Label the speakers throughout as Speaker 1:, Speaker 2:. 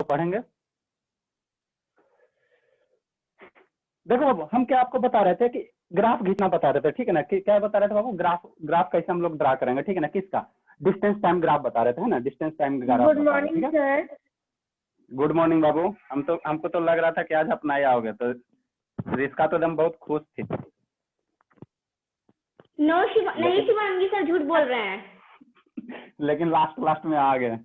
Speaker 1: पढ़ेंगे। देखो बाबू, हम क्या आपको बता रहे थे कि ग्राफ खींचना बता रहे थे, ठीक है ना। क्या बता रहे थे बाबू, ग्राफ कैसे हम लोग ड्रा करेंगे, ठीक है ना। किसका? डिस्टेंस टाइम ग्राफ बता रहे थे, है ना। Distance time graph.
Speaker 2: Good morning sir.
Speaker 1: Good morning बाबू। हमको तो लग रहा था कि आज आप नए आओगे, तो इसका तो एकदम बहुत खुश थी।
Speaker 2: नहीं शिवांगी सर झूठ बोल रहे हैं।
Speaker 1: लेकिन लास्ट में आ गए।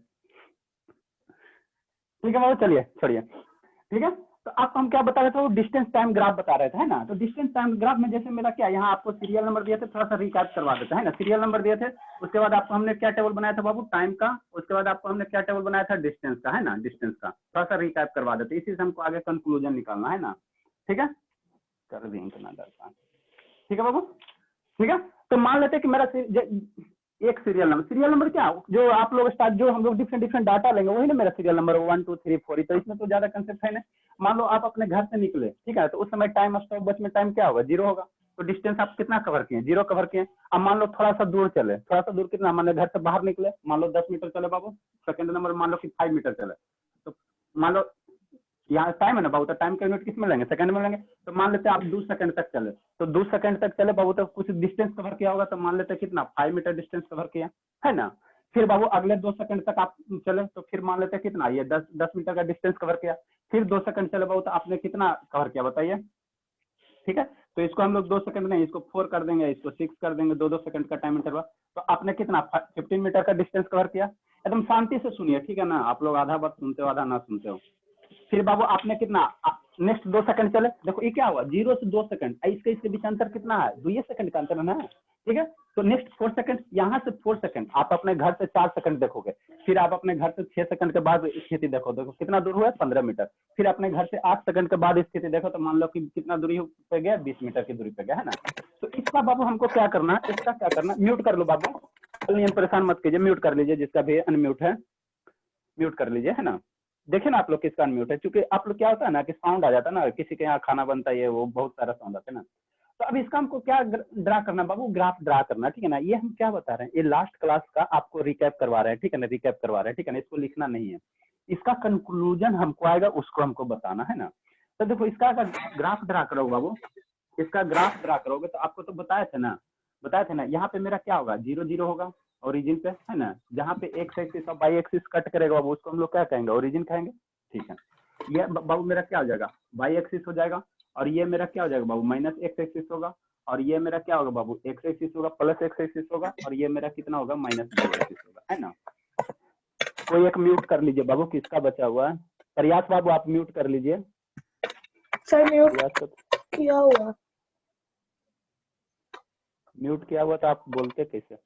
Speaker 1: ठीक है बाबू, चलिए छोड़िए, ठीक है। तो आपको हम क्या बता रहे थे, वो डिस्टेंस टाइम ग्राफ बता रहे थे, है ना। तो डिस्टेंस टाइम ग्राफ में जैसे मेरा क्या, यहाँ आपको सीरियल नंबर दिए थे, थोड़ा सा रिकैप करवा देते हैं ना। सीरियल नंबर दिए थे, उसके बाद आपको हमने क्या टेबल बनाया था बाबू, टाइम का। उसके बाद आपको हमने क्या टेबल बनाया था, डिस्टेंस का, है ना। डिस्टेंस का थोड़ा सा रिकैप करवा देते, इसी से हमको आगे कंक्लूजन निकालना है ना। ठीक है, कर दें इतना डरता। ठीक है बाबू, ठीक है। तो मान लेते हैं कि मेरा एक सीरियल नंबर क्या, जो आप लोग स्टार्ट, जो हम लोग डिफरेंट डाटा लेंगे, वही ना मेरा सीरियल नंबर 1 2 3 4। तो इसमें तो ज्यादा कंसेप्ट है ना। मान लो आप अपने घर से निकले, ठीक है, तो उस समय टाइम स्टॉप बच में टाइम क्या होगा, 0 होगा। तो डिस्टेंस आप कितना कवर किए, 0 कवर किए। अब मान लो थोड़ा सा दूर चले, थोड़ा सा दूर कितना, मान लो घर से बाहर निकले, मान लो 10 मीटर चले बाबू। सेकंड नंबर मान लो कि 5 मीटर चले, तो मान लो यहाँ टाइम है ना बाबू, तो टाइम का यूनिट किस में लेंगे, सेकंड में लेंगे। तो मान लेते हैं आप 2 सेकंड तक चले, तो 2 सेकंड तक चले बाबू, तो कुछ डिस्टेंस कवर किया होगा। तो मान लेते हैं कितना, 5 मीटर डिस्टेंस कवर किया, है ना। फिर बाबू अगले 2 सेकंड तक आप चले, तो फिर मान लेते हैं कितना, ये 10 मीटर का डिस्टेंस कवर किया। फिर 2 सेकंड चले बाबू, तो आपने कितना कवर किया बताइए। ठीक है, तो इसको हम लोग 2 सेकंड नहीं, इसको 4 कर देंगे, इसको 6 कर देंगे, 2 सेकंड का टाइम इंटरवल। तो आपने कितना 15 मीटर का डिस्टेंस कवर किया। एकदम शांति से सुनिए, ठीक है ना। आप लोग आधा बात सुनते हो, आधा ना सुनते हो। फिर बाबू आपने कितना, नेक्स्ट 2 सेकंड चले, देखो ये क्या हुआ, 0 से 2 सेकंड, इसके बीच अंतर कितना है, 2 सेकंड का अंतर है ना। ठीक है, तो नेक्स्ट 4 सेकंड, यहाँ से 4 सेकंड आप अपने घर से 4 सेकंड देखोगे। फिर आप अपने घर से 6 सेकंड के बाद स्थिति देखो कितना दूर हुआ, 15 मीटर। फिर अपने घर से 8 सेकंड के बाद स्थिति देखो, तो मान लो कि कितना दूरी पे गया, 20 मीटर की दूरी पे गया, है ना। तो इसका बाबू हमको क्या करना है, इसका क्या करना, म्यूट कर लो बाबू, परेशान मत कीजिए, म्यूट कर लीजिए, जिसका भी अनम्यूट है म्यूट कर लीजिए, है ना। देखिए ना आप लोग किसका अनम्यूट है, क्योंकि आप लोग क्या होता है ना कि साउंड आ जाता है ना, किसी के यहाँ खाना बनता है, वो बहुत सारा साउंड आता है ना। तो अब इसका हमको क्या ड्रा करना बाबू, ग्राफ ड्रा करना, ठीक है ना। ये हम क्या बता रहे हैं, ये लास्ट क्लास का आपको रिकैप करवा रहे हैं, ठीक है ना, रिकैप करवा रहे हैं, ठीक है ना। इसको लिखना नहीं है, इसका कंक्लूजन हमको आएगा, उसको हमको बताना है ना। तो देखो इसका ग्राफ ड्रा करोगे बाबू, इसका ग्राफ ड्रा करोगे, तो आपको तो बताए थे ना, यहाँ पे मेरा क्या होगा, 0 0 होगा ओरिजिन पे, है ना। जहाँ पे एक्स एक्सिस और वाई एक्सिस कट करेगा बाबू, उसको हम लोग क्या कहेंगे, ओरिजिन कहेंगे। ठीक है, ये बाबू मेरा क्या हो जाएगा, वाई एक्सिस हो जाएगा। और ये मेरा क्या हो जाएगा बाबू, माइनस एक्स एक्सिस होगा। और ये मेरा क्या होगा बाबू, एक्स एक्सिस होगा, प्लस एक्स एक्सिस होगा। और ये मेरा कितना होगा, माइनस वाई एक्सिस होगा, है ना। कोई एक म्यूट कर लीजिए बाबू, किसका बचा हुआ है, प्रयास बाबू आप म्यूट कर लीजिए।
Speaker 2: सर म्यूट किया हुआ,
Speaker 1: म्यूट किया हुआ तो आप बोलते कैसे।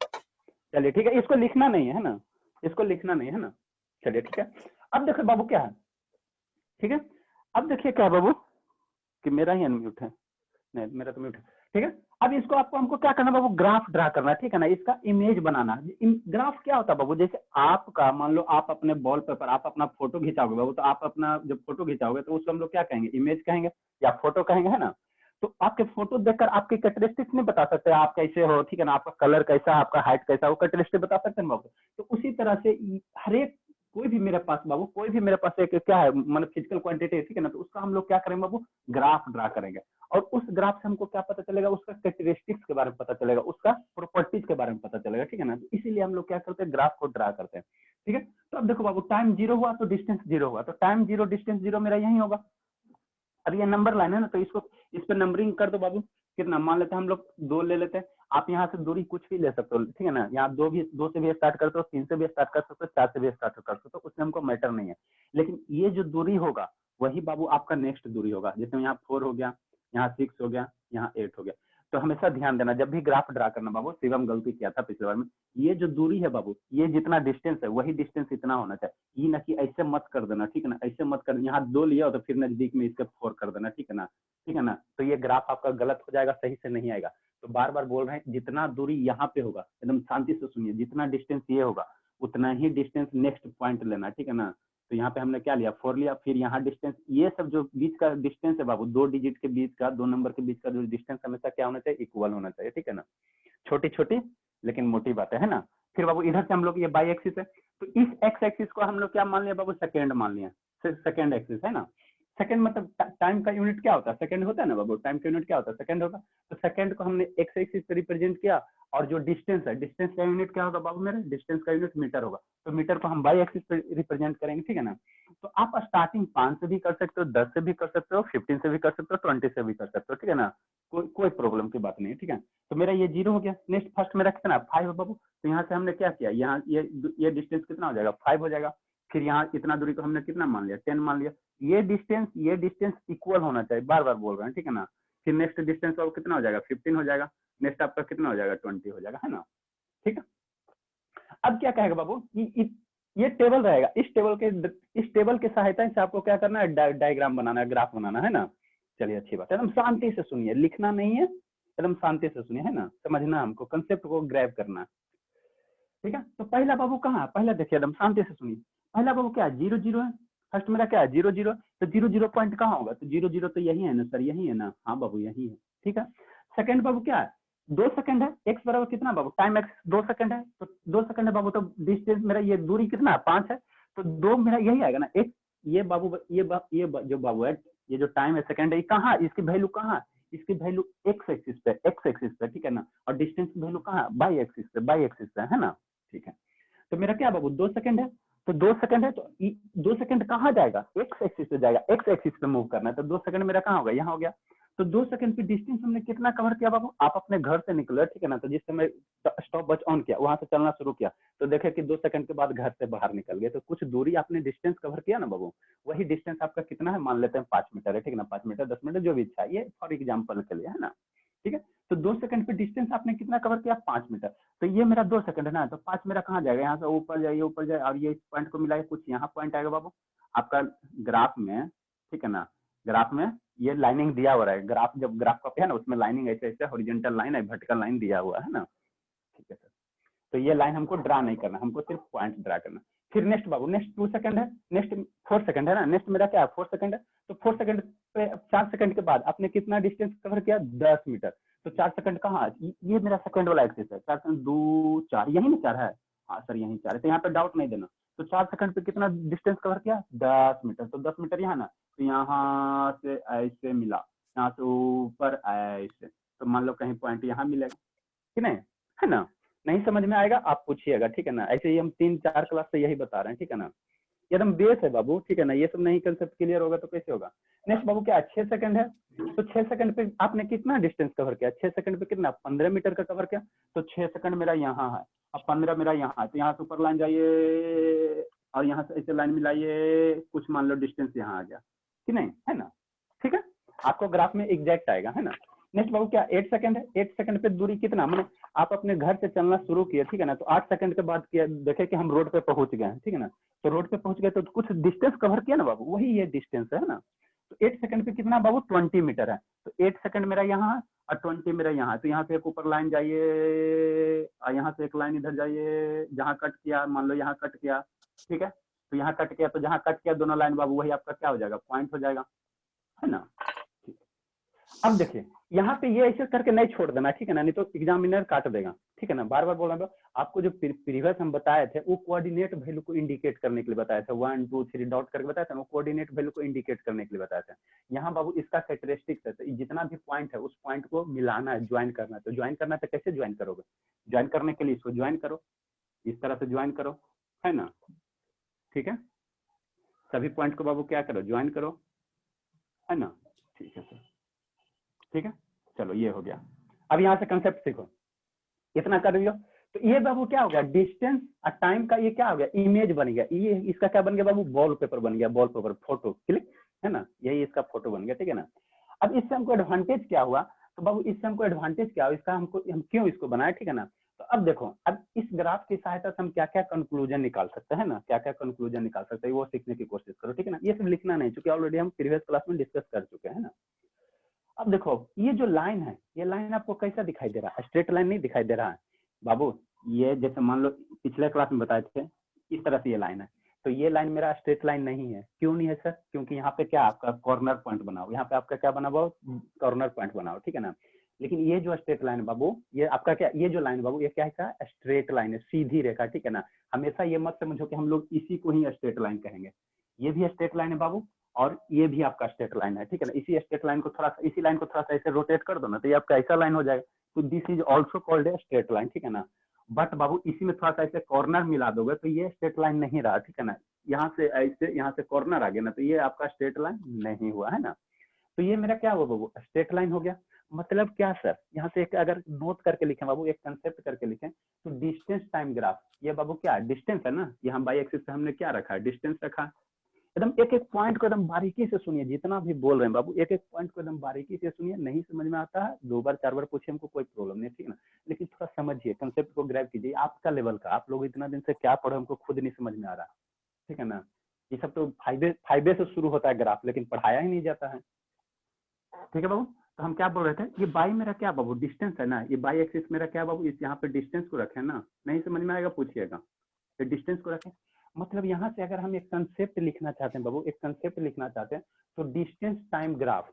Speaker 1: चलिए ठीक है, इसको लिखना नहीं है ना, इसको लिखना नहीं है ना। चलिए ठीक है, अब देखो बाबू क्या है, ठीक है। अब देखिए क्या बाबू कि मेरा ही अनम्यूट है, नहीं मेरा तो म्यूट है, ठीक है। अब इसको आपको हमको क्या करना बाबू, ग्राफ ड्रा करना है, ठीक है ना। इसका इमेज बनाना। ग्राफ क्या होता है बाबू, जैसे आपका मान लो आप अपने वॉल पेपर आप अपना फोटो खिंचाओगे बाबू, तो आप अपना जब फोटो खिंचाओगे तो उसको हम लोग क्या कहेंगे, इमेज कहेंगे या फोटो कहेंगे, है ना। तो आपके फोटो देखकर आपके कैरेक्टरिस्टिक्स नहीं बता सकते, आप कैसे हो, ठीक है ना, आपका कलर कैसा, आपका हाइट कैसा, वो कैरेक्टरिस्टिक बता सकते हैं बाबू। तो उसी तरह से हर एक कोई भी मेरे पास बाबू, कोई भी मेरे पास एक क्या है, मतलब फिजिकल क्वांटिटी, ठीक है ना, तो उसका हम लोग क्या करेंगे बाबू, ग्राफ ड्रा करेंगे। और उस ग्राफ से हमको क्या पता चलेगा, उसका कैरेक्टरिस्टिक्स के बारे में पता चलेगा, उसका प्रॉपर्टीज के बारे में पता चलेगा, ठीक है ना। तो इसीलिए हम लोग क्या करते हैं, ग्राफ को ड्रा करते हैं, ठीक है। तो अब देखो बाबू, टाइम 0 हुआ तो डिस्टेंस 0 हुआ, तो टाइम 0 डिस्टेंस 0 मेरा यही होगा। अब ये नंबर लाइन है ना, तो इसको इस पर नंबरिंग कर दो बाबू। कितना मान लेते हैं हम लोग, 2 ले लेते हैं। आप यहाँ से दूरी कुछ भी ले सकते हो, ठीक है ना। यहाँ 2 से भी स्टार्ट करते हो, 3 से भी स्टार्ट कर सकते हो, 4 से भी स्टार्ट कर सकते हो, उसमें हमको मैटर नहीं है। लेकिन ये जो दूरी होगा वही बाबू आपका नेक्स्ट दूरी होगा। जैसे यहाँ 4 हो गया, यहाँ 6 हो गया, यहाँ 8 हो गया। तो हमेशा ध्यान देना, जब भी ग्राफ ड्रा करना बाबू, शिवम गलती किया था पिछले बार में, ये जो दूरी है बाबू, ये जितना डिस्टेंस है वही डिस्टेंस इतना होना चाहिए। ये ना कि ऐसे मत कर देना, ठीक है ना, ऐसे मत कर, यहाँ 2 लिया तो फिर नजदीक में इसके 4 कर देना, ठीक है ना, ठीक है ना। तो ये ग्राफ आपका गलत हो जाएगा, सही से नहीं आएगा। तो बार बार बोल रहे हैं, जितना दूरी यहाँ पे होगा, एकदम शांति से सुनिए, जितना डिस्टेंस ये होगा उतना ही डिस्टेंस नेक्स्ट पॉइंट लेना, ठीक है ना। तो यहाँ पे हमने क्या लिया, 4 लिया, फिर यहाँ डिस्टेंस, ये सब जो बीच का डिस्टेंस है बाबू, 2 डिजिट के बीच का, 2 नंबर के बीच का जो डिस्टेंस हमेशा क्या होना चाहिए, इक्वल होना चाहिए, ठीक है ना। छोटी छोटी लेकिन मोटी बातें है ना। फिर बाबू इधर से हम लोग ये बाई एक्सिस है, तो इस एक्स एक्सिस को हम लोग क्या मान लिया बाबू, सेकेंड मान लिया, सेकेंड एक्सिस है ना। सेकेंड मतलब टाइम का यूनिट क्या होता है, सेकंड होता है ना बाबू, टाइम का यूनिट क्या होता है, सेकंड होगा। तो सेकंड को हमने एक्स एक्सिस पे रिप्रेजेंट किया, और जो डिस्टेंस है, डिस्टेंस का यूनिट क्या होगा बाबू मेरे, डिस्टेंस का यूनिट मीटर होगा, तो मीटर को हम बाई एक्सिस पे रिप्रेजेंट करेंगे, ठीक है ना। तो आप स्टार्टिंग 5 से भी कर सकते हो, 10 से भी कर सकते हो, 15 से भी कर सकते हो, 20 से भी कर सकते हो, ठीक है ना, कोई प्रॉब्लम की बात नहीं है, ठीक है। तो मेरा ये 0 हो गया। नेक्स्ट फर्स्ट मेरा कितना 5 है बाबू, तो यहाँ से हमने क्या किया, यहाँ ये डिस्टेंस कितना हो जाएगा 5 हो जाएगा। फिर यहाँ इतना दूरी को हमने कितना मान लिया 10 मान लिया। ये डिस्टेंस इक्वल होना चाहिए, बार बार बोल रहे हैं, ठीक है ना। फिर नेक्स्ट डिस्टेंस आपको कितना हो जाएगा 15 हो जाएगा। नेक्स्ट आपका कितना हो जाएगा 20 हो जाएगा, है ना, ठीक है। अब क्या कहेगा बाबू, ये टेबल रहेगा, इस टेबल के सहायता से आपको क्या करना है, डायग्राम बनाना है, ग्राफ बनाना है ना। चलिए अच्छी बात है, एकदम शांति से सुनिए, लिखना नहीं है, एकदम शांति से सुनिए, है ना, समझना, हमको कंसेप्ट को ग्रैब करना है, ठीक है। तो पहला बाबू कहाँ, पहला देखिए एकदम शांति से सुनिए, पहला बाबू क्या है 0 0 है, फर्स्ट मेरा क्या है 0 0, तो 0 0 पॉइंट कहाँ होगा, तो 0 0 तो यही है ना सर, यही है ना, हाँ बाबू यही है, ठीक है। सेकंड बाबू क्या है 2 सेकंड है, एक्स बराबर कितना बाबू, टाइम एक्स 2 सेकंड है, तो 2 सेकंड है बाबू, तो डिस्टेंस मेरा ये दूरी कितना है 5 है, तो 2 मेरा यही आएगा ना, एक ये बाबू जो बाबू है, ये जो टाइम है सेकंड है, ये कहाँ, इसकी वैल्यू कहाँ, इसकी वैल्यू एक्स एक्सिस पे, ठीक है ना, और डिस्टेंस की वैल्यू कहाँ बाई एक्सिस पे, है ना, ठीक है। तो मेरा क्या बाबू 2 सेकंड है, तो 2 सेकंड है, तो 2 सेकंड कहाँ जाएगा, एक्स एक्सिस पे जाएगा, एक्स एक्सिस पे मूव करना है, तो 2 सेकंड मेरा कहाँ होगा, यहाँ हो गया। तो 2 सेकंड पे डिस्टेंस हमने कितना कवर किया बाबू, आप अपने घर से निकले, ठीक है ना, तो जिस समय स्टॉप वॉच ऑन किया, वहां से चलना शुरू किया, तो देखे कि 2 सेकंड के बाद घर से बाहर निकल गए, तो कुछ दूरी आपने डिस्टेंस कवर किया ना बाबू, वही डिस्टेंस आपका कितना है, मान लेते हैं 5 मीटर है, ठीक है ना, 5 मीटर 10 मीटर जो भी इच्छा है, ये फॉर एग्जाम्पल के लिए, है ना, ठीक है। तो 2 सेकंड पे डिस्टेंस आपने कितना कवर किया 5 मीटर, तो ये मेरा 2 सेकंड है ना, तो 5 मेरा कहाँ जाएगा, यहाँ से ऊपर जाए और ये इस पॉइंट को मिलाए, कुछ यहाँ पॉइंट आएगा बाबू आपका ग्राफ में, ठीक है ना। ग्राफ में ये लाइनिंग दिया हुआ है, ग्राफ जब ग्राफ कॉपी है ना, उसमें लाइनिंग ऐसे ऐसे हॉरिजॉन्टल लाइन है, वर्टिकल लाइन दिया हुआ है ना, ठीक है सर। तो ये लाइन हमको ड्रा नहीं करना, हमको सिर्फ पॉइंट ड्रा करना। फिर नेक्स्ट बाबू, नेक्स्ट 2 सेकंड है, नेक्स्ट 4 सेकंड है ना, नेक्स्ट मेरा क्या है 4 सेकंड है, तो 4 सेकंड पे 4 सेकंड के बाद आपने कितना डिस्टेंस कवर किया 10 मीटर, तो 4 सेकंड कहाँ, ये मेरा सेकंड वाला एक्सिस है, 4 सेकंड 2 4 यही ना 4 है, हाँ सर यही 4 है, तो यहाँ पे डाउट नहीं देना। तो 4 सेकंड पे कितना डिस्टेंस कवर किया 10 मीटर, तो 10 मीटर यहाँ ना, तो यहाँ से ऐसे मिला, यहाँ से ऊपर ऐसे, तो मान लो कहीं पॉइंट यहाँ मिलेगा कि नहीं, है ना। नहीं समझ में आएगा आप पूछिएगा, ठीक है ना, ऐसे ही हम 3-4 क्लास से यही बता रहे हैं, ठीक है ना, एकदम बेस है बाबू, ठीक है ना, ये सब नहीं कंसेप्ट क्लियर होगा तो कैसे होगा। नेक्स्ट बाबू क्या 6 सेकंड है, तो 6 सेकंड पे आपने कितना डिस्टेंस कवर किया, 6 सेकंड पे कितना 15 मीटर का कवर किया, तो 6 सेकंड मेरा यहाँ है, अब 15 मेरा यहाँ है, तो यहाँ से ऊपर लाइन जाइए और यहाँ से ऐसे लाइन मिलाइए, कुछ मान लो डिस्टेंस यहाँ आ गया कि नहीं, है ना, ठीक है, आपको ग्राफ में एग्जैक्ट आएगा, है ना। नेक्स्ट बाबू क्या 8 सेकंड है, 8 सेकंड पे दूरी कितना, मैंने आप अपने घर से चलना शुरू किया, ठीक है ना, तो 8 सेकंड के बाद किया, देखे कि हम रोड पे पहुंच गए हैं, ठीक है ना, तो रोड पे पहुंच गए तो कुछ डिस्टेंस कवर किया ना बाबू, वही ये डिस्टेंस है ना। तो 8 सेकंड पे कितना बाबू 20 मीटर है, तो 8 सेकंड मेरा यहाँ है और 20 मेरा यहाँ है, तो यहाँ से एक ऊपर लाइन जाइए और यहाँ से एक लाइन इधर जाइए, जहाँ कट किया मान लो यहाँ कट किया, ठीक है, तो यहाँ कट किया, तो जहाँ कट किया दोनों लाइन बाबू वही आपका क्या हो जाएगा पॉइंट हो जाएगा, है ना। अब देखिए यहाँ पे ये ऐसे करके नहीं छोड़ देना, ठीक है ना, नहीं तो एग्जामिनर काट देगा, ठीक है ना। बार बार बोल रहा हूँ आपको, जो प्रीवियस हम बताए थे वो कोऑर्डिनेट वैल्यू को इंडिकेट करने के लिए बताए थे, 1 2 3 डॉट करके बताया था, वो कोऑर्डिनेट वैल्यू को इंडिकेट करने के लिए बताया था। यहाँ बाबू इसका कैरेक्टरिस्टिक्स है, तो जितना भी पॉइंट है उस पॉइंट को मिलाना है, ज्वाइन करना है, तो ज्वाइन करना है तो कैसे ज्वाइन करोगे, ज्वाइन करने के लिए इसको ज्वाइन करो, इस तरह से ज्वाइन करो, है ना, ठीक है, सभी पॉइंट को बाबू क्या करो ज्वाइन करो, है ना, ठीक है सर, ठीक है। चलो ये हो गया, अब यहाँ से कंसेप्ट सीखो, इतना कर लियो। तो ये बाबू क्या हो गया डिस्टेंस और टाइम का ये क्या हो गया इमेज बन गया, ये इसका क्या बन गया बाबू वॉल पेपर बन गया, वॉल पेपर फोटो क्लिक, है ना, यही इसका फोटो बन गया, ठीक है ना। अब इससे हमको एडवांटेज क्या हुआ, तो बाबू इससे हमको एडवांटेज क्या हुआ, इसका हमको हम क्यों इसको बनाए, ठीक है ना। तो अब देखो, अब इस ग्राफ की सहायता से हम क्या क्या कंक्लूजन निकाल सकते हैं ना, क्या क्या कंक्लूजन निकाल सकते हैं वो सीखने की कोशिश करो, ठीक है ना। ये सब लिखना नहीं, चूंकि ऑलरेडी हम प्रीवियस क्लास में डिस्कस कर चुके हैं ना। अब देखो ये जो लाइन है, ये लाइन आपको कैसा दिखाई दे रहा है, स्ट्रेट लाइन नहीं दिखाई दे रहा है बाबू, ये जैसे मान लो पिछले क्लास में बताए थे इस तरह से ये लाइन है, तो ये लाइन मेरा स्ट्रेट लाइन नहीं है, क्यों नहीं है सर, क्योंकि यहाँ पे क्या आपका कॉर्नर पॉइंट बनाओ, यहाँ पे आपका क्या बनाओ कॉर्नर पॉइंट बनाओ, ठीक है ना। लेकिन ये जो स्ट्रेट लाइन बाबू, ये आपका क्या, ये जो लाइन बाबू ये क्या है, स्ट्रेट लाइन है, सीधी रेखा, ठीक है ना। हमेशा ये मत समझो कि हम लोग इसी को ही स्ट्रेट लाइन कहेंगे। ये भी स्ट्रेट लाइन है बाबू, और ये भी आपका स्ट्रेट लाइन है, ठीक है ना। इसी स्ट्रेट लाइन को थोड़ा सा, इसी लाइन को थोड़ा सा ऐसे रोटेट कर दो ना, तो ये आपका ऐसा लाइन हो जाएगा। तो this is also called a straight line, ठीक है ना। बट बाबू इसी में थोड़ा सा ऐसे कॉर्नर मिला दोगे तो ये स्ट्रेट लाइन नहीं रहा, ठीक है ना। यहाँ से ऐसे, यहाँ से कॉर्नर आ गया ना, तो ये आपका स्ट्रेट लाइन नहीं हुआ, है ना। तो ये मेरा क्या हुआ बाबू, स्ट्रेट लाइन हो गया। मतलब क्या सर, यहाँ से एक अगर नोट करके लिखें बाबू, एक कंसेप्ट करके लिखें, तो डिस्टेंस टाइम ग्राफ, ये बाबू क्या डिस्टेंस है ना, ये हम बाई एक्सिस पे हमने क्या रखा है, डिस्टेंस रखा। एकदम एक एक पॉइंट को एकदम बारीकी से सुनिए, जितना भी बोल रहे हैं बाबू एक एक पॉइंट को एकदम बारीकी से सुनिए। नहीं समझ में आता है 2 बार 4 बार पूछिए, हमको कोई प्रॉब्लम नहीं, ठीक है ना। लेकिन थोड़ा समझिए, कंसेप्ट को ग्रैब कीजिए। आपका लेवल का, आप लोग इतना दिन से क्या पढ़े हमको खुद नहीं समझ में आ रहा, ठीक है ना। ये सब तो फायदे से शुरू होता है ग्राफ, लेकिन पढ़ाया ही नहीं जाता है, ठीक है बाबू। तो हम क्या बोल रहे थे, ये बाई मेरा क्या बाबू डिस्टेंस है ना, ये बाई एक्सिस मेरा क्या बाबू, इस यहाँ पे डिस्टेंस को रखे ना। नहीं समझ में आएगा पूछिएगा, तो डिस्टेंस को रखें। मतलब यहाँ से अगर हम एक कंसेप्ट लिखना चाहते हैं बाबू, एक कंसेप्ट लिखना चाहते हैं, तो डिस्टेंस टाइम ग्राफ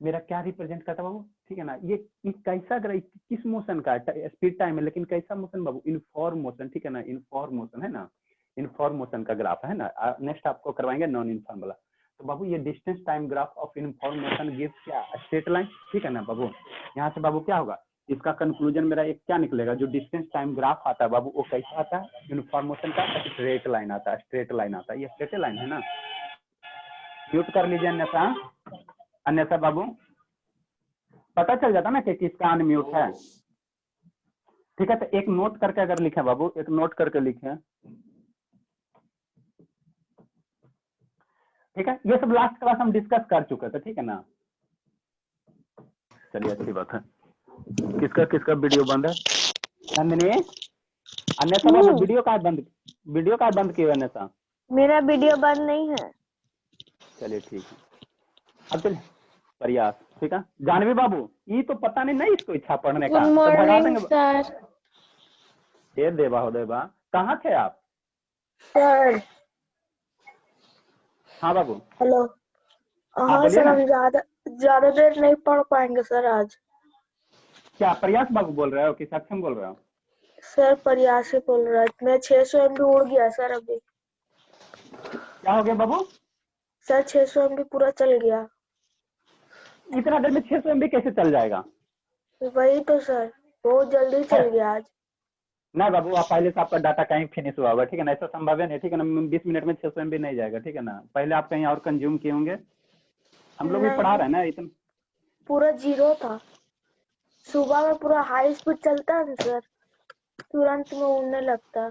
Speaker 1: मेरा क्या रिप्रेजेंट करता है बाबू, ठीक है ना। ये कैसा किस मोशन का स्पीड टाइम है, लेकिन कैसा मोशन बाबू, इनफॉर्म मोशन, ठीक है ना। इनफॉर्म मोशन है ना, इनफॉर्म मोशन का ग्राफ है ना। नेक्स्ट आपको करवाएंगे नॉन इनफॉर्म वाला। तो बाबू ये distance time graph of inform motion gives क्या, स्ट्रेट लाइन, ठीक है ना बाबू। यहाँ से बाबू क्या होगा, इसका कंक्लूजन मेरा एक क्या निकलेगा, जो डिस्टेंस टाइम ग्राफ आता है बाबू वो कैसा आता है, इन्फॉर्मेशन का स्ट्रेट लाइन आता है, स्ट्रेट लाइन आता है। ये स्ट्रेट लाइन है ना। म्यूट कर लीजिए अन्यथा, अन्यथा बाबू पता चल जाता ना कि किसका अनम्यूट है, ठीक है। तो एक नोट करके अगर लिखे बाबू, एक नोट करके लिखे, ठीक है। ये सब लास्ट क्लास हम डिस्कस कर चुके थे, ठीक है ना। चलिए अच्छी बात है। किसका किसका वीडियो बंद है, नंदिनी? अन्यथा बाबू वीडियो का बंद, वीडियो का बंद किया अन्यथा।
Speaker 2: मेरा वीडियो बंद नहीं है।
Speaker 1: चलिए ठीक है, अब चलिए प्रयास, ठीक है। जानवी बाबू ये तो पता नहीं नहीं इसको इच्छा पढ़ने का,
Speaker 2: गुड
Speaker 1: तो भगा
Speaker 2: मॉर्निंग
Speaker 1: देंगे।
Speaker 2: सर।
Speaker 1: हे देवा हो देवा, कहाँ थे आप?
Speaker 2: सर
Speaker 1: हाँ बाबू।
Speaker 2: हेलो।
Speaker 1: हाँ
Speaker 2: हाँ
Speaker 1: बोलिए
Speaker 2: सर,
Speaker 1: ना।
Speaker 2: हम ज्यादा देर नहीं पढ़ पाएंगे सर आज।
Speaker 1: क्या प्रयास बाबू बोल रहे हो कि सक्षम बोल रहे हो?
Speaker 2: सर प्रयास से बोल रहा है, मैं 600 MB उड़ गया सर अभी।
Speaker 1: क्या हो गया बाबू?
Speaker 2: सर 600 MB पूरा चल गया।
Speaker 1: इतना देर में 600 MB कैसे चल जाएगा?
Speaker 2: वही तो सर, बहुत जल्दी चल गया आज।
Speaker 1: नहीं बाबू, आप पहले से आपका डाटा कहीं फिनिश हुआ होगा, ठीक है ना। ऐसा संभव है नहीं, ठीक है ना। 20 मिनट में 600 MB नहीं जाएगा, ठीक है ना। पहले आप कहीं और कंज्यूम किए होंगे, हम लोग भी पढ़ा रहे हैं ना इतना।
Speaker 2: पूरा 0 था। सुबह में पूरा हाई स्पीड चलता है सर, तुरंत में उड़ने लगता।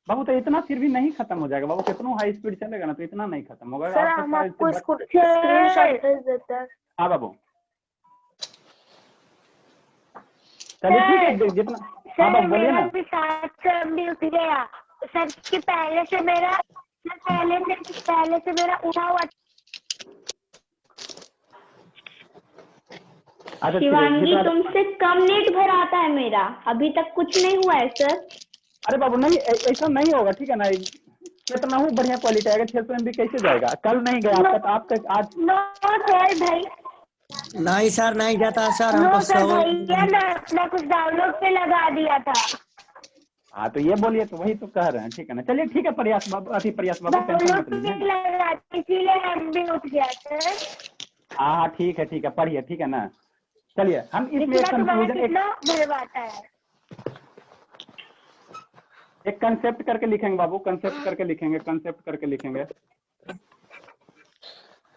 Speaker 1: बाबू तो इतना फिर भी नहीं खत्म हो जाएगा बाबू, कितना हाई स्पीड चलेगा ना तो इतना नहीं खत्म होगा।
Speaker 2: सर हम आपको स्क्रीनशॉट भेज देते हैं।
Speaker 1: हाँ बाबू चलिए ठीक है, जितना। हाँ बाबू बोलिए ना।
Speaker 2: 700 MB उठ गया सर, कि पहले से मेरा उठा हुआ। शिवांगी तुमसे कम नेट भर आता है मेरा, अभी तक कुछ नहीं हुआ है सर।
Speaker 1: अरे बाबू नहीं, ऐसा नहीं होगा, ठीक है ना। कितना हूँ बढ़िया क्वालिटी आएगा, 600 MB कैसे जाएगा? कल नहीं गया आपका, तो आपका आज।
Speaker 2: नो सर भाई,
Speaker 3: नहीं सर, नहीं जाता सर।
Speaker 2: नो
Speaker 3: हमको
Speaker 2: सर भैया, मैं अपना कुछ डाउनलोड पे लगा दिया था।
Speaker 1: हाँ तो ये बोलिए, तो वही तो कह रहे हैं, ठीक है ना। चलिए ठीक है प्रयास बाबू, अभी प्रयास बाबू टेंशन मत लीजिए,
Speaker 2: इसीलिए MB उठ गया सर।
Speaker 1: हाँ ठीक है, ठीक है पढ़िए, ठीक है ना। चलिए हम इसमें कंक्लूजन एक कंसेप्ट करके लिखेंगे बाबू, कंसेप्ट करके लिखेंगे, कंसेप्ट करके लिखेंगे।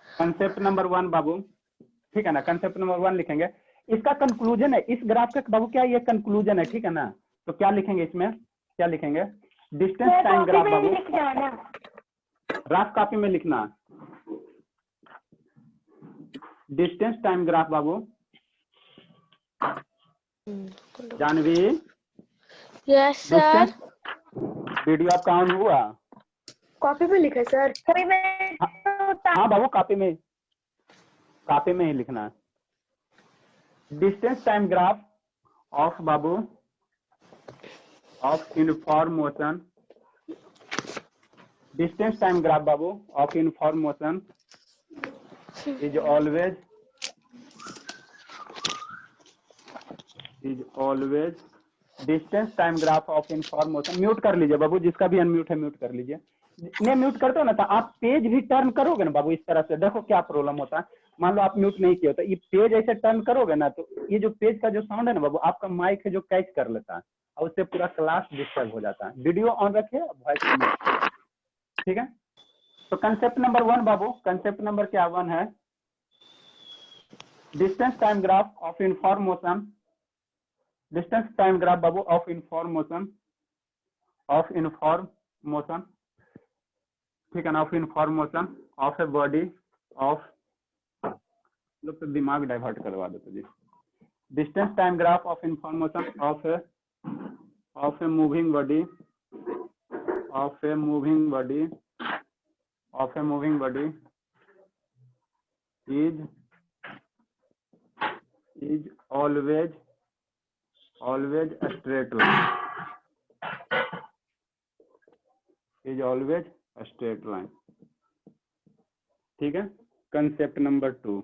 Speaker 1: कंसेप्ट नंबर 1 बाबू, ठीक है ना। कंसेप्ट नंबर 1 लिखेंगे, इसका कंक्लूजन है इस ग्राफ का बाबू। क्या ये कंक्लूजन है, ठीक है ना। तो क्या लिखेंगे इसमें, क्या लिखेंगे, डिस्टेंस टाइम ग्राफ बाबू। रफ कॉपी में लिखना, डिस्टेंस टाइम ग्राफ बाबू। जानवी?
Speaker 2: Yes sir.
Speaker 1: वीडियो आपका ऑन हुआ?
Speaker 2: कॉपी पे लिखा सर।
Speaker 1: हाँ बाबू कॉपी में ही लिखना है। Distance time graph of Babu of uniform motion, distance time graph बाबू of uniform motion is always is always distance time graph of uniform motion. Mute कर लीजिए बाबू, जिसका भी अनम्यूट है म्यूट कर लीजिए। नहीं म्यूट करते हो ना तो आप पेज भी टर्न करोगे ना बाबू इस तरह से, देखो क्या प्रॉब्लम होता है। मान लो आप म्यूट नहीं किए हो तो ये पेज ऐसे टर्न करोगे ना तो ये जो पेज का जो साउंड है ना बाबू, आपका माइक है जो कैच कर लेता है और उससे पूरा क्लास डिस्टर्ब हो जाता है। वीडियो ऑन रखिए, वॉइस म्यूट, ठीक है। तो कंसेप्ट नंबर 1 बाबू, कंसेप्ट नंबर क्या 1 है, distance time graph of uniform motion. Distance time graph बाबू of uniform motion, of uniform motion, ठीक है ना, of uniform motion of a body of, लोग तो दिमाग डाइवर्ट करवा देते जी। Distance time graph of uniform motion of a moving body, of a moving body, of a moving body is always a straight line, is always a straight line, ठीक है। Concept number 2।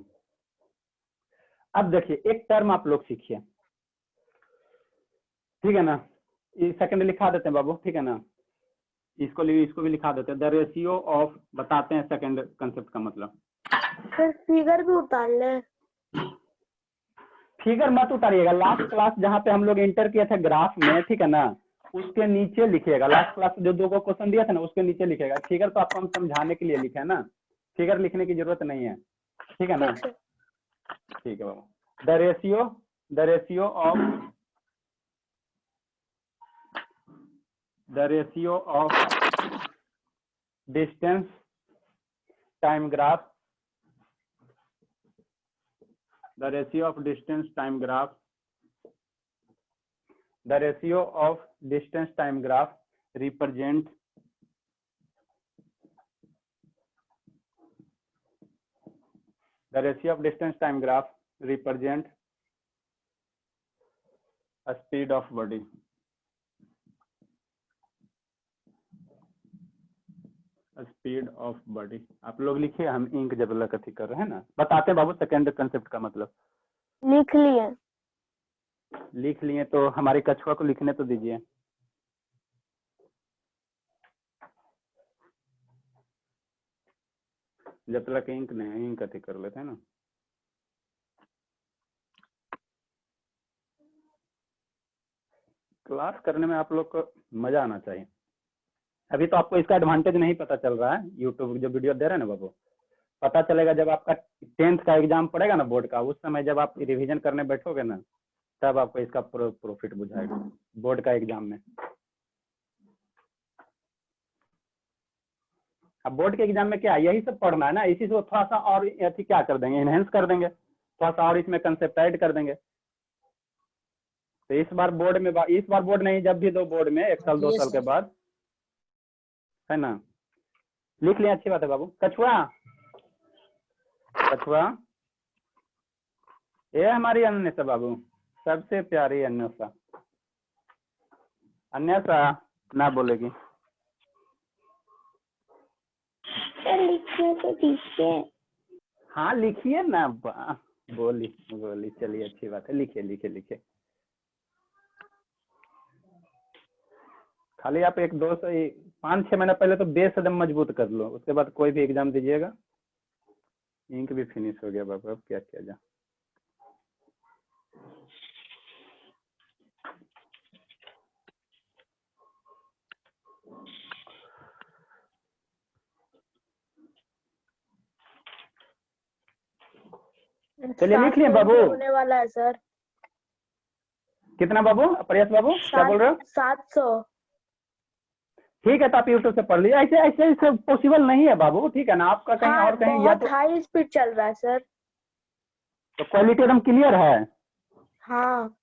Speaker 1: अब देखिए एक term आप लोग सीखिए, ठीक है ना, ये सेकंड लिखा देते हैं बाबू, ठीक है ना, इसको भी लिखा देते हैं। द रेशियो ऑफ, बताते हैं सेकंड कंसेप्ट का मतलब।
Speaker 2: फिर फिगर भी उतार ले।
Speaker 1: फिगर मत उतारिएगा, लास्ट क्लास जहाँ पे हम लोग इंटर किए थे ग्राफ में, ठीक है ना, उसके नीचे लिखिएगा। लास्ट क्लास जो 2 को क्वेश्चन दिया था ना उसके नीचे लिखिएगा। फिगर तो आपको हम समझाने के लिए लिखे है ना, फिगर लिखने की जरूरत नहीं है, ठीक है ना। ठीक है बाबू, the ratio of distance time graph, the ratio of distance time graph, the ratio of distance time graph represent the ratio of distance time graph represent a speed of body, speed of body. आप लोग लिखिए, हम ink जब कथी कर रहे हैं ना, बताते हैं बाबू सेकंड कंसेप्ट का मतलब। लिख लिए तो हमारी कछुआ को लिखने तो दीजिए। जब तक इंक नहीं, इंक कथी कर लेते हैं ना। क्लास करने में आप लोग को मजा आना चाहिए। अभी तो आपको इसका एडवांटेज नहीं पता चल रहा है, यूट्यूब जो वीडियो दे रहे हैं ना बाबू, पता चलेगा जब आपका 10th का एग्जाम पड़ेगा ना बोर्ड का, उस समय जब आप रिवीजन करने बैठोगे ना तब आपको इसका प्रॉफिट बुझाएगा बोर्ड का एग्जाम में। अब बोर्ड के एग्जाम में क्या यही सब पढ़ना है ना, इसी से थोड़ा सा और अथी क्या कर देंगे, इनहेंस कर देंगे, थोड़ा सा और इसमें कंसेप्ट ऐड कर देंगे। तो इस बार बोर्ड नहीं, जब भी दो बोर्ड में 1 साल 2 साल के बाद, है ना। लिख लिया, अच्छी बात है बाबू। कछुआ ये हमारी अन्यसा बाबू, सबसे प्यारी अन्यसा ना बोलेगी।
Speaker 2: लिखिए तो लिखिए।
Speaker 1: हाँ लिखिए ना, बोली चलिए अच्छी बात है, लिखिए। खाली आप 1-2 से 5-6 महीना पहले तो बेस एकदम मजबूत कर लो, उसके बाद कोई भी एग्जाम दीजिएगा। इंक भी फिनिश हो गया बाबू, अब क्या किया जाए। चलिए लिख लिए बाबू।
Speaker 2: होने वाला है सर।
Speaker 1: कितना बाबू, प्रयास बाबू क्या बोल रहे हो?
Speaker 2: 700।
Speaker 1: ठीक है, तो आप यूट्यूब से पढ़ लीजिए। ऐसे पॉसिबल नहीं है बाबू, ठीक है ना। आपका कहीं और कहीं या तो
Speaker 2: हाई स्पीड चल रहा है सर,
Speaker 1: तो क्वालिटी एकदम क्लियर है।
Speaker 2: हाँ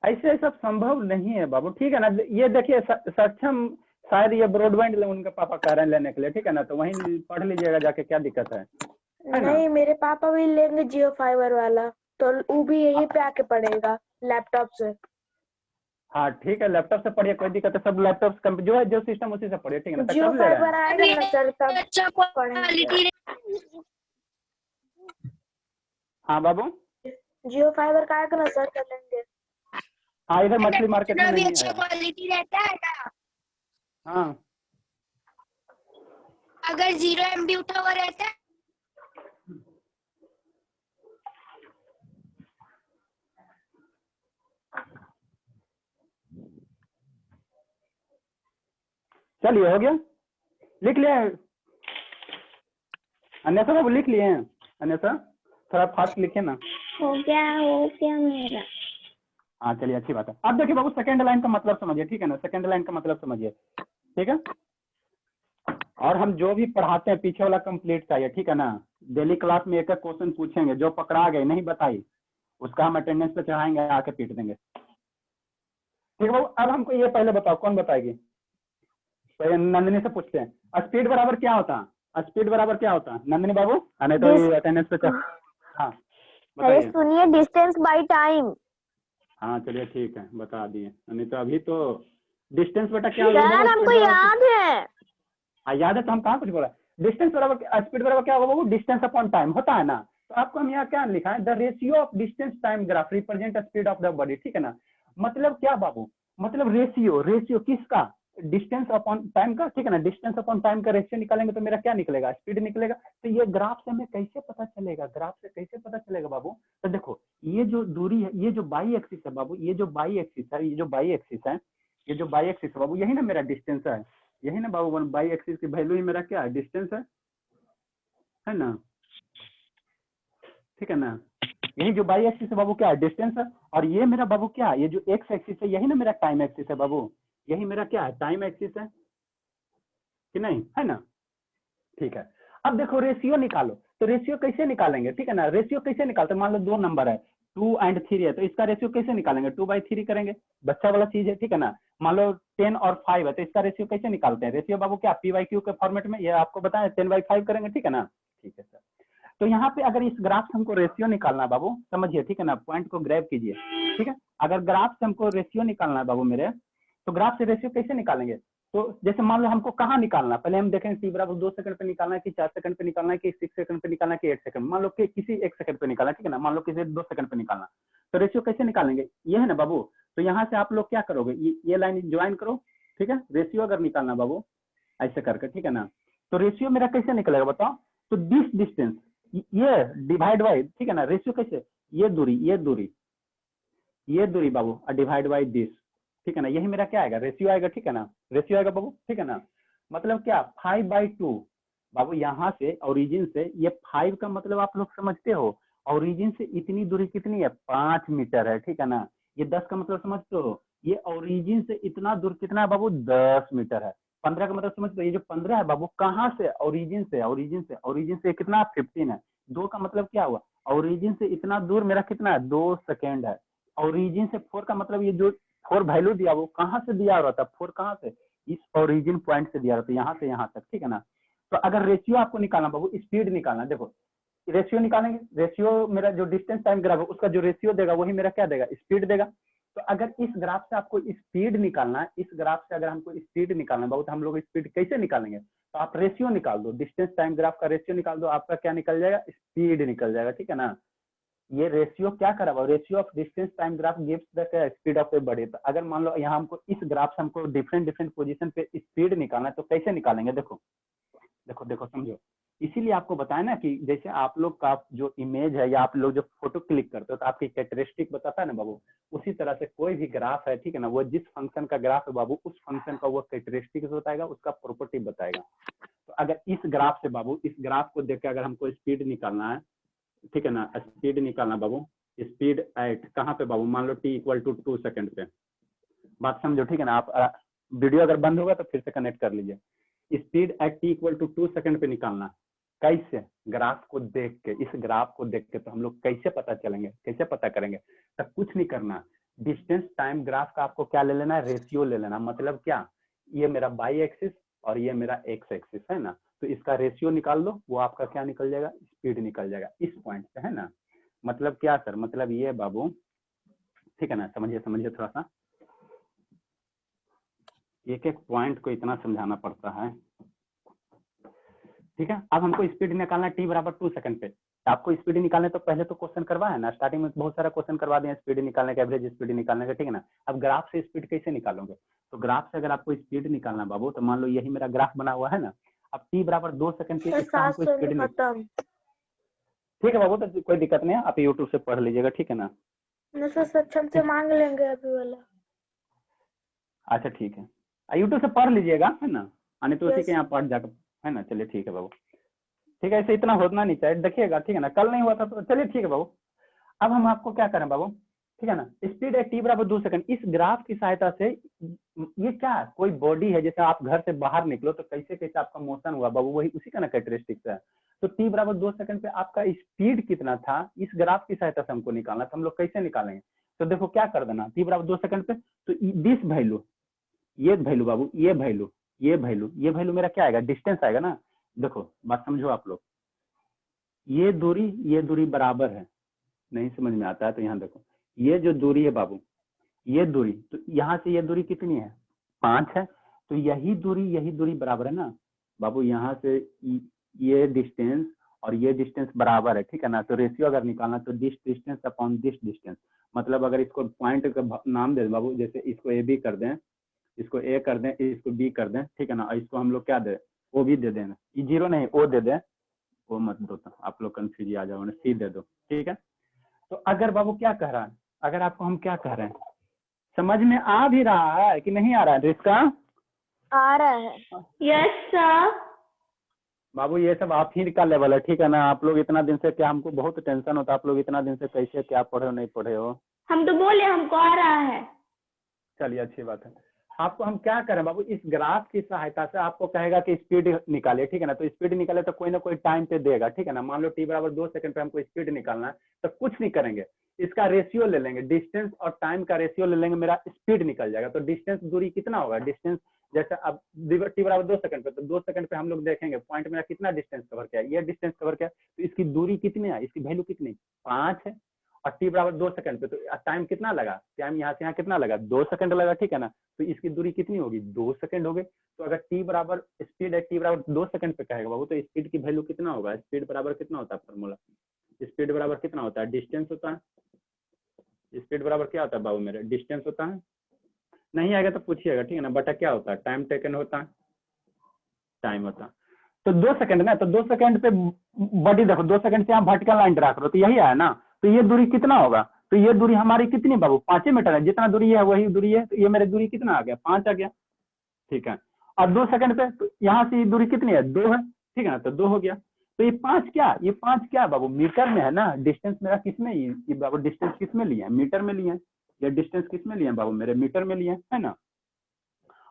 Speaker 1: ऐसे सब संभव नहीं है बाबू, ठीक है ना। ये देखिए सक्षम, शायद ये ब्रॉडबैंड उनके पापा कह रहे हैं लेने के लिए, ठीक है ना, तो वहीं पढ़ लीजिएगा जाके, क्या दिक्कत है
Speaker 2: नहीं, मेरे पापा भी लेंगे जियो फाइबर वाला, तो वो भी यहीं पे आके पढ़ेगा लैपटॉप से।
Speaker 1: हाँ ठीक है, लैपटॉप से पढ़िए, कोई दिक्कत है। सब लैपटॉप जो है जो सिस्टम उसी से पढ़िए, ठीक है ना।
Speaker 2: जियो फाइबर आएगा ना सर तब पढ़ेंगे।
Speaker 1: हाँ बाबू,
Speaker 2: जियो फाइबर का है ना सर, कर लेंगे।
Speaker 1: हाँ इधर मछली मार्केट में नहीं
Speaker 4: अच्छा
Speaker 1: आया।
Speaker 4: क्वालिटी रहता है ना,
Speaker 1: हाँ
Speaker 4: अगर 0 MB उठा हुआ रहता है।
Speaker 1: चलिए हो गया, लिख लिए अन्यथा बाबू, लिख लिए हैं अन्यथा, थोड़ा फास्ट लिखे ना।
Speaker 2: हो गया मेरा।
Speaker 1: हाँ चलिए अच्छी बात है। अब देखिए बाबू सेकंड लाइन का मतलब समझिए, ठीक है ना, सेकंड लाइन का मतलब समझिए, ठीक है। और हम जो भी पढ़ाते हैं पीछे वाला कंप्लीट चाहिए, ठीक है ना। डेली क्लास में एक एक क्वेश्चन पूछेंगे, जो पकड़ा गए नहीं बताई उसका हम अटेंडेंस पे चढ़ाएंगे, आके पीट देंगे, ठीक है बाबू। अब हमको ये पहले बताओ, कौन बताएगी? पहले नंदिनी से पूछते हैं, स्पीड बराबर क्या होता है? स्पीड बराबर क्या होता है नंदिनी बाबू? नहीं तो ये अटेंडेंस पे हाँ
Speaker 2: अरे
Speaker 1: बताइए।
Speaker 2: सुनिए, डिस्टेंस बाय टाइम।
Speaker 1: हाँ चलिए ठीक है, बता दिए। नहीं तो अभी तो डिस्टेंस बेटा क्या होगा
Speaker 2: सर
Speaker 1: बाबू?
Speaker 2: हमको
Speaker 1: स्पीड बराबर
Speaker 2: याद है।
Speaker 1: हाँ याद है, तो हम कहाँ कुछ बोला। डिस्टेंस बराबर स्पीड बराबर क्या होगा बाबू? डिस्टेंस अपॉन टाइम होता है ना। तो आपको हम यहाँ क्या लिखा है? The ratio of distance time graph represent speed of the body, ठीक है ना। मतलब क्या बाबू? मतलब रेशियो, रेशियो किसका? डिस्टेंस अपॉन टाइम का, ठीक है ना। डिस्टेंस अपॉन टाइम का रेशियो निकालेंगे तो मेरा क्या निकलेगा? स्पीड निकलेगा। तो ये ग्राफ से हमें कैसे पता चलेगा? ग्राफ से कैसे पता चलेगा बाबू? तो देखो ये जो दूरी है, ये जो बाई एक्सिस है बाबू, ये जो बाई एक्सिस है, ये जो बाई एक्सिस है, ये जो बाई एक्सिस है बाबू, यही ना मेरा डिस्टेंस है। यही ना बाबू, बाई एक्सिस की वैल्यू ही मेरा क्या है? डिस्टेंस है ना, ठीक है ना। यही जो बाई एक्सिस है बाबू क्या है? डिस्टेंस है। और ये मेरा बाबू क्या है? ये जो एक्स एक्सिस है, यही ना मेरा टाइम एक्सिस है बाबू। यही मेरा क्या है? टाइम एक्सिस है कि नहीं, है ना। ठीक है। अब देखो रेशियो निकालो, तो रेशियो कैसे निकालेंगे? ठीक है ना, रेशियो कैसे निकालते हैं? मान लो दो नंबर है 2 और 3 है, तो इसका रेशियो कैसे निकालेंगे? 2/3 करेंगे, बच्चा वाला चीज है, ठीक है ना। मान लो 10 और 5 है, तो इसका रेशियो कैसे निकालते हैं? रेशियो बाबू क्या P/Q के फॉर्मेट में, ये आपको बताया 10/5 करेंगे, ठीक है ना। ठीक है सर। तो यहाँ पे अगर इस ग्राफ से हमको रेशियो निकालना है बाबू, समझिए, ठीक है ना, पॉइंट को ग्रैब कीजिए, ठीक है। अगर ग्राफ से हमको रेशियो निकालना है बाबू मेरे, तो ग्राफ से रेशियो कैसे निकालेंगे? तो जैसे मान लो हमको कहाँ निकालना, पहले हम देखेंगे टी बराबर 2 सेकंड पे निकालना है कि 4 सेकंड पे निकालना है कि 6 सेकंड पे निकालना है कि 8 सेकंड, मान लो कि किसी 1 सेकंड पे निकालना है, ठीक है ना। मान लो किसी 2 सेकंड पे निकालना, तो रेशियो कैसे निकालेंगे? ये है ना बाबू। तो यहाँ से आप लोग क्या करोगे, ये लाइन ज्वाइन करो, ठीक है। रेशियो अगर निकालना बाबू ऐसे करके, ठीक है ना, तो रेशियो मेरा कैसे निकलेगा बताओ? तो दिस डिस्टेंस, ये डिवाइड बाई, ठीक है ना, रेशियो कैसे? ये दूरी, ये दूरी, ये दूरी बाबू डिवाइड बाई दिस, ठीक है ना। यही मेरा क्या आएगा? रेशियो आएगा, ठीक है ना। रेशियो आएगा बाबू, ठीक है ना। मतलब क्या 5/2 बाबू। यहाँ से ओरिजिन से ये 5 का मतलब आप लोग समझते हो, ओरिजिन से इतनी दूरी कितनी है? 5 मीटर है, ठीक है ना। ये 10 का मतलब समझते हो, ये ओरिजिन से इतना दूर कितना है बाबू? 10 मीटर है। 15 का मतलब समझते हो, ये जो 15 है बाबू कहाँ से? ओरिजिन से, ओरिजिन से, ओरिजिन से कितना? 15 है। 2 का मतलब क्या हुआ? ओरिजिन से इतना दूर मेरा कितना है? 2 सेकेंड है। ओरिजिन से 4 का मतलब ये जो 4 वैल्यू दिया वो कहाँ से दिया रहा था? 4 कहाँ से? इस ओरिजिन पॉइंट से दिया रहा था, यहाँ से यहाँ तक, ठीक है ना। तो अगर रेशियो आपको निकालना बाबू, स्पीड निकालना, देखो रेशियो निकालेंगे, रेशियो मेरा जो डिस्टेंस टाइम ग्राफ है उसका जो रेशियो देगा वही मेरा क्या देगा? स्पीड देगा। तो अगर इस ग्राफ से आपको स्पीड निकालना है, इस ग्राफ से अगर हमको स्पीड निकालना है बाबू, तो हम लोग स्पीड कैसे निकालेंगे? तो आप रेशियो निकाल दो, डिस्टेंस टाइम ग्राफ का रेशियो निकाल दो, आपका क्या निकल जाएगा? स्पीड निकल जाएगा, ठीक है ना। ये रेशियो क्या करा हुआ? Ratio of distance time graph gives the speed of a body. तो अगर मान लो यहाँ हमको इस ग्राफ से हमको डिफरेंट डिफरेंट पोजीशन पे स्पीड निकालना है, तो कैसे निकालेंगे? देखो देखो देखो समझो। इसीलिए आपको बताया ना कि जैसे आप लोग का जो इमेज है या आप लोग जो फोटो क्लिक करते हो तो आपकी कैरेक्टरिस्टिक बताता है ना बाबू, उसी तरह से कोई भी ग्राफ है, ठीक है ना, वो जिस फंक्शन का ग्राफ है बाबू, उस फंक्शन का वो कैरेक्टरिस्टिक बताएगा, उसका प्रॉपर्टी बताएगा। तो अगर इस ग्राफ से बाबू, इस ग्राफ को देख के अगर हमको स्पीड निकालना है, ठीक है ना, स्पीड निकालना बाबू, स्पीड एट कहाँ पे बाबू? मान लो t = 2 सेकंड पे, बात समझो, ठीक है ना। आप वीडियो अगर बंद होगा तो फिर से कनेक्ट कर लीजिए। स्पीड एट t = 2 सेकंड पे निकालना कैसे? ग्राफ को देख के, इस ग्राफ को देख के। तो हम लोग कैसे पता चलेंगे, कैसे पता करेंगे? तो कुछ नहीं करना, डिस्टेंस टाइम ग्राफ का आपको क्या ले लेना है? रेशियो ले लेना। मतलब क्या? ये मेरा बाई एक्सिस और ये मेरा एक्स एक्सिस है ना, तो इसका रेशियो निकाल लो, वो आपका क्या निकल जाएगा? स्पीड निकल जाएगा इस पॉइंट से, है ना। मतलब क्या सर? मतलब ये बाबू, ठीक है ना, समझिए समझिए थोड़ा सा, एक एक पॉइंट को इतना समझाना पड़ता है। ठीक है। अब हमको स्पीड निकालना टी बराबर 2 सेकंड पे। आपको स्पीड निकालने तो पहले तो क्वेश्चन करवा है ना, स्टार्टिंग में बहुत सारा क्वेश्चन करवा दिया स्पीड निकालने का, एवरेज स्पीड निकालने का, ठीक है ना। अब ग्राफ से स्पीड कैसे निकालोगे? तो ग्राफ से अगर आपको स्पीड निकालना बाबू, तो मान लो यही मेरा ग्राफ बना हुआ है ना, अब टी बराबर 2 सेकंड पे
Speaker 2: सर
Speaker 1: इसका हमको
Speaker 2: 700
Speaker 1: स्पीड
Speaker 2: में खत्म।
Speaker 1: ठीक है बाबू, तो कोई दिक्कत नहीं है, आप यूट्यूब से पढ़ लीजिएगा, ठीक है ना।
Speaker 2: न सर सक्षम से मांग लेंगे अभी वाला।
Speaker 1: अच्छा ठीक है, यूट्यूब से पढ़ लीजिएगा, है ना, आने तो उसी
Speaker 2: Yes.
Speaker 1: के यहाँ पढ़ जाकर, है ना। चलिए ठीक है बाबू, ठीक है, ऐसे इतना होना नहीं चाहिए, देखिएगा, ठीक है ना। कल नहीं हुआ था तो चलिए ठीक है बाबू। अब हम आपको क्या करें बाबू, ठीक है ना, स्पीड है टी बराबर 2 सेकंड। इस ग्राफ की सहायता से ये क्या है, कोई बॉडी है, जैसे आप घर से बाहर निकलो तो कैसे कैसे आपका मोशन हुआ बाबू, वही उसी का ना कैरेक्टरिस्टिक्स है। तो टी बराबर 2 सेकंड पे आपका स्पीड कितना था, इस ग्राफ की सहायता से हमको निकालना था। हम लोग कैसे निकालेंगे? तो देखो क्या कर देना, टी बराबर 2 सेकंड पे, तो दिस वैल्यू, ये वैल्यू बाबू, ये वैल्यू, ये वैल्यू, ये वैल्यू मेरा क्या आएगा, डिस्टेंस आएगा ना। देखो बात समझो आप लोग, ये दूरी बराबर है, नहीं समझ में आता है तो यहाँ देखो, ये जो दूरी है बाबू, ये दूरी, तो यहाँ से ये दूरी कितनी है, 5 है। तो यही दूरी बराबर है ना बाबू, यहाँ से ये डिस्टेंस और ये डिस्टेंस बराबर है, ठीक है ना। तो रेशियो अगर निकालना तो this distance upon this distance, मतलब अगर इसको पॉइंट का नाम दे बाबू, जैसे इसको ए बी कर दें, इसको ए कर दें, इसको बी कर दें, ठीक है ना। इसको हम लोग क्या दे, ओ भी दे देना, ये 0 नहीं ओ दे दें, वो मत दो तो आप लोग कंफ्यूज आ जाओ, सी दे दो, ठीक है। तो अगर बाबू क्या कह रहा है, अगर आपको हम क्या कह रहे हैं, समझ में आ भी रहा है कि नहीं आ रहा है इसका?
Speaker 2: आ रहा है।
Speaker 5: Yes sir.
Speaker 1: बाबू ये सब आप ही का लेवल है, ठीक है ना। आप लोग इतना दिन से क्या, हमको बहुत टेंशन होता है, आप लोग इतना दिन से कैसे क्या पढ़े हो नहीं पढ़े हो।
Speaker 5: हम तो बोले हमको आ रहा है।
Speaker 1: चलिए अच्छी बात है। आपको हम क्या करें बाबू, इस ग्राफ की सहायता से आपको कहेगा कि स्पीड निकाले, ठीक है ना। तो स्पीड निकाले तो कोई ना कोई टाइम पे देगा, ठीक है ना। मान लो टी बराबर 2 सेकंड पे हमको स्पीड निकालना है, तो कुछ नहीं करेंगे, इसका रेशियो ले लेंगे, डिस्टेंस और टाइम का रेशियो ले लेंगे, मेरा स्पीड निकल जाएगा। तो डिस्टेंस दूरी कितना होगा, डिस्टेंस जैसे अब टी बराबर 2 सेकंड पे, तो 2 सेकंड पे हम लोग देखेंगे पॉइंट मेरा कितना डिस्टेंस कवर किया, ये डिस्टेंस कवर किया, तो इसकी दूरी कितनी है, इसकी वैल्यू कितनी, 5 है। और टी बराबर 2 सेकंड पे, तो टाइम कितना लगा, टाइम यहाँ से यहाँ कितना लगा, 2 सेकंड लगा, ठीक है ना। तो इसकी दूरी कितनी होगी, 2 सेकंड हो गई। तो अगर टी बराबर स्पीड है टी बराबर 2 सेकंड पे कहेगा बाबू, तो स्पीड की वैल्यू कितना होगा, स्पीड बराबर कितना होता है फॉर्मूला, स्पीड बराबर कितना होता है, डिस्टेंस होता है। स्पीड बराबर क्या होता है बाबू मेरे, डिस्टेंस होता है। नहीं आएगा तो पूछिएगा, ठीक है ना। बटा क्या होता है, टाइम टेकन होता है, टाइम होता है। तो 2 सेकंड ना, तो 2 सेकंड पे बॉडी देखो, 2 सेकंड से यहाँ वर्टिकल लाइन ड्रा करो, तो यही आया ना। तो ये दूरी कितना होगा, तो ये दूरी हमारी कितनी बाबू, 5 मीटर है, जितना दूरी है वही दूरी है। तो ये मेरी दूरी कितना आ गया, 5 आ गया, ठीक है। और 2 सेकंड पे तो यहाँ से ये दूरी कितनी है, 2 है, ठीक है ना। तो 2 हो गया। तो ये 5 क्या, ये 5 क्या बाबू, मीटर में है ना। डिस्टेंस मेरा किस में, ये बाबू डिस्टेंस किस में लिया है, मीटर में लिया है। ये डिस्टेंस किस में लिया है बाबू मेरे, मीटर में लिया है ना।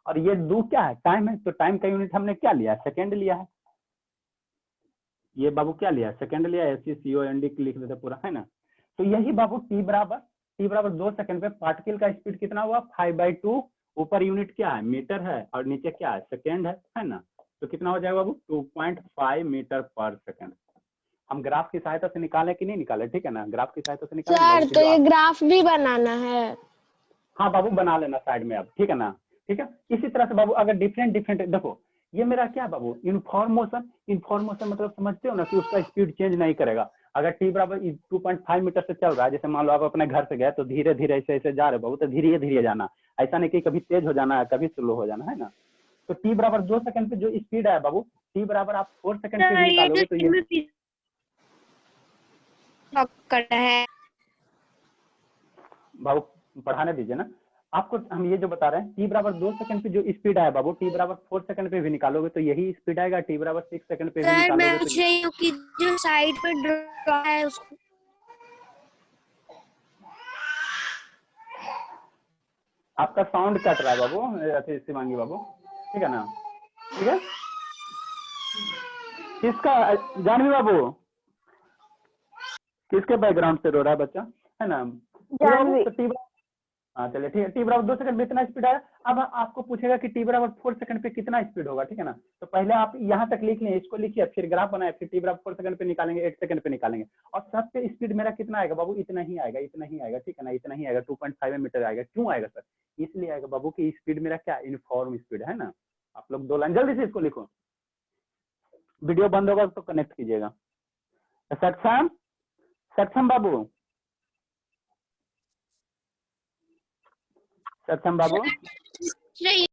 Speaker 1: और ये 2 क्या है, टाइम है। तो टाइम का यूनिट हमने क्या लिया है, सेकंड लिया है। ये बाबू क्या लिया, सेकंड लिया, SECOND लिख देते पूरा, है ना। तो यही बाबू टी बराबर 2 सेकंड पे पार्टिकल का स्पीड कितना हुआ, 5/2। ऊपर यूनिट क्या है, मीटर है, और नीचे क्या है, सेकंड है ना। तो कितना हो जाएगा बाबू, 2.5 मीटर पर सेकंड। हम ग्राफ की सहायता से निकाले कि नहीं निकाले, ठीक है ना। ग्राफ की सहायता से निकाले
Speaker 2: सर तो ये ग्राफ भी बनाना है।
Speaker 1: हाँ बाबू बना लेना साइड में अब, ठीक है ना। ठीक है, इसी तरह से बाबू अगर डिफरेंट देखो, ये मेरा क्या बाबू, इन्फॉर्मेशन मतलब समझते हो ना कि उसका स्पीड चेंज नहीं करेगा। अगर टी बराबर 2.5 मीटर से चल रहा है, जैसे मान लो आप अपने घर से गए, तो धीरे धीरे ऐसे जा रहे बाबू, तो धीरे धीरे जाना, ऐसा नहीं कि कभी तेज हो जाना है कभी स्लो हो जाना, है ना। तो टी बराबर 2 सेकंड पे जो स्पीड है बाबू, टी बराबर आप 4 सेकंड पे भी निकालोगे तो ये बाबू पढ़ाने दीजिए ना आपको। हम ये जो बता रहे हैं, टी बराबर 2 सेकंड पे जो स्पीड है बाबू, टी बराबर 4 सेकंड पे भी निकालोगे तो यही स्पीड आएगा। टी बराबर 6 सेकंड पे भी
Speaker 4: सर
Speaker 1: निकालोगे
Speaker 4: मैं
Speaker 1: तो
Speaker 4: पूछ रही हूँ कि जो साइड पे ड्रॉ है उसको
Speaker 1: आपका साउंड कट रहा है बाबू, ऐसे शिवांगी बाबू, ठीक है ना। ठीक है, किसका, जानवी बाबू किसके बैकग्राउंड से रो रहा है बच्चा, है ना।
Speaker 2: जानवी।
Speaker 1: तो टी, हाँ चलिए ठीक है, टी बराबर 2 सेकंड पे इतना स्पीड आया। अब आपको पूछेगा कि टी बराबर 4 सेकंड पे कितना स्पीड होगा, ठीक है ना। तो पहले आप यहाँ तक लिख लिए, इसको लिखिए, फिर ग्राफ बनाए, फिर टी बराबर 4 सेकंड पे निकालेंगे, 8 सेकंड पे निकालेंगे, और सब पे स्पीड मेरा कितना आएगा बाबू, इतना ही आएगा, ठीक है ना, इतना ही आएगा, 2.5 मीटर आएगा। क्यों आएगा सर, इसलिए आएगा बाबू की स्पीड मेरा क्या, यूनिफॉर्म स्पीड है ना। आप लोग 2 लाइन जल्दी से इसको लिखो, वीडियो बंद होगा तो कनेक्ट कीजिएगा। सक्षम, सक्षम बाबू, सक्षम बाबू।
Speaker 4: नहीं